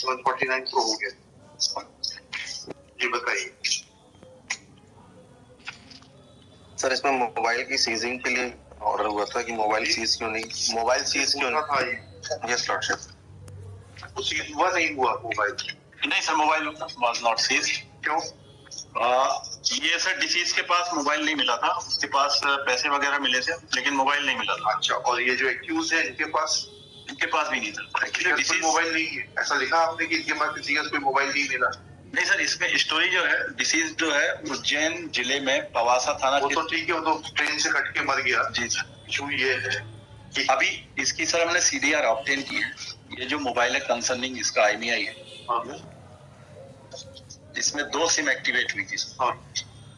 749 pro हो गया। जी बताइए सर, इसमें मोबाइल की सीजिंग के लिए ऑर्डर हुआ था कि मोबाइल सीज क्यों नहीं, मोबाइल सीज क्यों था ये? Yes lordship. तो सीज हुआ नहीं हुआ मोबाइल? नहीं sir, mobile was not seized. क्यों? ये सर डिसीज के पास मोबाइल नहीं मिला था, उसके पास पैसे वगैरह मिले थे लेकिन मोबाइल नहीं मिला था। अच्छा, और ये जो एक्यूज है इनके पास भी नहीं था। एक्चुअली मोबाइल नहीं है, ऐसा लिखा आपने कि इनके पास किसी का कोई मोबाइल नहीं मिला? नहीं सर, इसमें स्टोरी जो है, डिसीज जो है उज्जैन जिले में पवासा थाना वो तो ठीक है, वो तो ट्रेन से कट के मर गया। जी सर। इशू ये है कि अभी इसकी सर हमने CDR ऑब्टेन की है। ये जो मोबाइल है कंसर्निंग इसका IMEI है। हाँ। इसमें 2 सिम एक्टिवेट हुई थी। हाँ।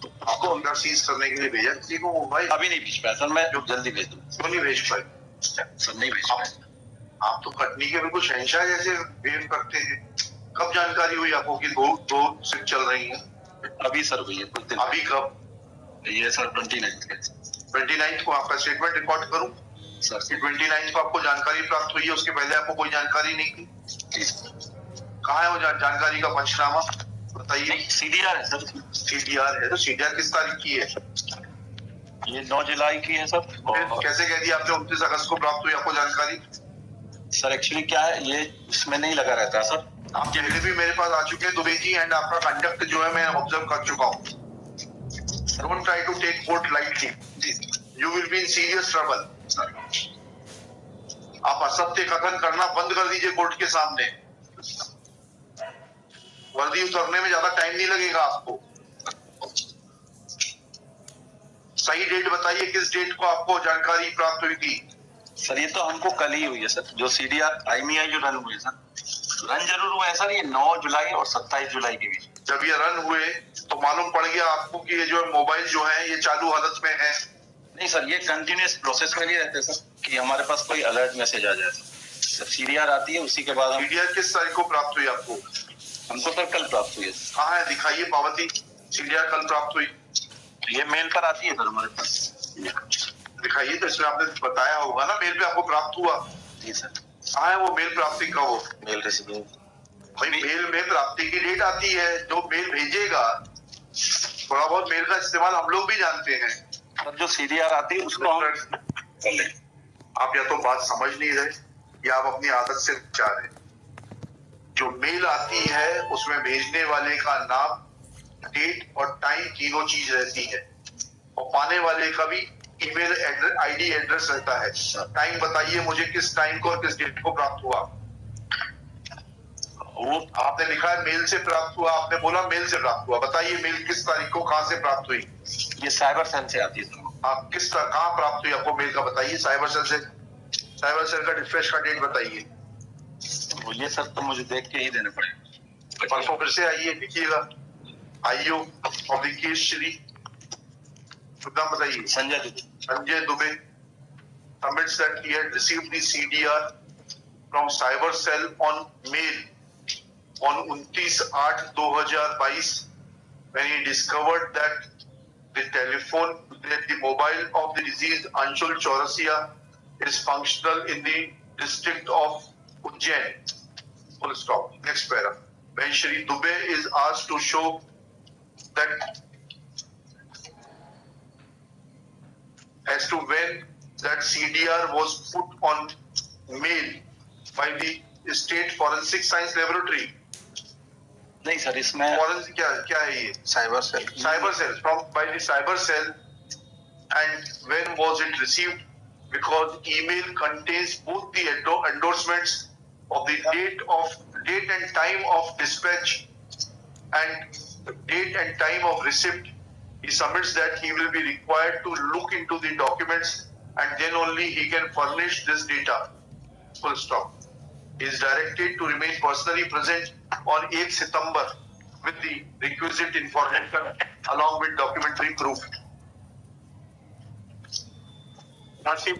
तो आपको अंदर सीज करने के लिए भेजा किसी को मोबाइल? अभी नहीं भेज पाया सर, मैं जो जल्दी भेज दूँ। क्यों नहीं भेज पाए? सर नहीं भेज पाया। आप तो कटनी के बिल्कुल शहंशाह जैसे बिहेव करते हैं। कब जानकारी हुई आपको कि दो सिम चल रही है? अभी सर हुई है कुछ दिन। अभी कब? ये सर 29 को आपका स्टेटमेंट रिकॉर्ड करूं सर। 29 को आपको जानकारी प्राप्त हुई है, उसके पहले आपको कोई जानकारी नहीं थी? कहाँ है वो जानकारी का पंचनामा? बताइए। CDR है सर। CDR है तो CDR किस तारीख की है? ये 9 जुलाई की है सर। कैसे कह दिया आपने 29 अगस्त को प्राप्त हुई आपको जानकारी? सर एक्चुअली क्या है, ये इसमें नहीं लगा रहता सर। आप पहले भी मेरे पास आ चुके हैं दुबे जी, एंड आपका कंडक्ट जो है मैं ऑब्जर्व कर चुका हूँ। Don't try to take court lightly. You will be in serious trouble. आप असत्य कथन करना बंद कर दीजिए कोर्ट के सामने। वर्दी उतरने में ज्यादा टाइम नहीं लगेगा आपको। सही डेट बताइए, किस डेट को आपको जानकारी प्राप्त हुई थी? सर ये तो हमको कल ही हुई है सर, जो CDR IMEI जो रन हुए सर, रन जरूर हुए हैं सर, ये 9 जुलाई और 27 जुलाई के बीच। जब ये रन हुए तो मालूम पड़ गया आपको कि ये जो मोबाइल जो है ये चालू हालत में है? नहीं सर, ये कंटिन्यूस प्रोसेस में नहीं रहते सर कि हमारे पास कोई अलर्ट मैसेज आ जाए सर। CDR आती है उसी के बाद हम। CDR किस तारीख को प्राप्त हुई आपको? हमको सर कल प्राप्त हुई है। कहाँ है, दिखाइए पावती। CDR कल प्राप्त हुई, ये मेल पर आती है सर हमारे पास। दिखाइए। तो इसमें आपने बताया होगा ना मेल पे आपको प्राप्त हुआ। जी सर। कहाँ है वो मेल प्राप्ति का? वो मेल रिसीविंग। भाई मेल में प्राप्ति की डेट आती है, जो मेल भेजेगा। थोड़ा बहुत मेल का इस्तेमाल हम लोग भी जानते हैं। सर जो CDR आती है उसको हम कर लें। आप या तो बात समझ नहीं रहे या आप अपनी आदत से जा रहे। जो मेल आती है उसमें भेजने वाले का नाम, डेट और टाइम तीनों चीज रहती है, और पाने वाले का भी ईमेल ID एड्रेस रहता है। टाइम बताइए मुझे, किस टाइम को और किस डेट को प्राप्त हुआ? वो आपने लिखा है मेल से प्राप्त हुआ, आपने बोला मेल से प्राप्त हुआ। बताइए मेल किस तारीख को कहां से प्राप्त हुई? ये साइबर सेल से आती है। आप कहां प्राप्त हुई आपको मेल का बताइए? साइबर सेल से। साइबर सेल का डिस्पैच का डेट बताइए। बोलिए सर, तो मुझे देख के ही देने पड़ेगा। परसों फिर से आइए, लिखिएगा IO of the case Shri, नाम बताइए। Sanjay Dubey submits that he had received the CDR from cyber cell on mail on 29/8/2022 when he discovered that the mobile of the deceased Anshul Chaurasia is functional in the district of Ujjain. Full stop. Next para. When Shri Dubey is asked to show that as to when that CDR was put on mail by the State Forensic Science Laboratory. नहीं sir, इसमें Forensic क्या है ये? Cyber cell. Cyber cell, from by the cyber cell. And when was it received? Because email contains both the endorsements of the date and time of dispatch and date and time of receipt. He submits that he will be required to look into the documents and then only he can furnish this data. Full stop. He is directed to remain personally present on 8 September with the requisite information along with documentary proof. Nasib.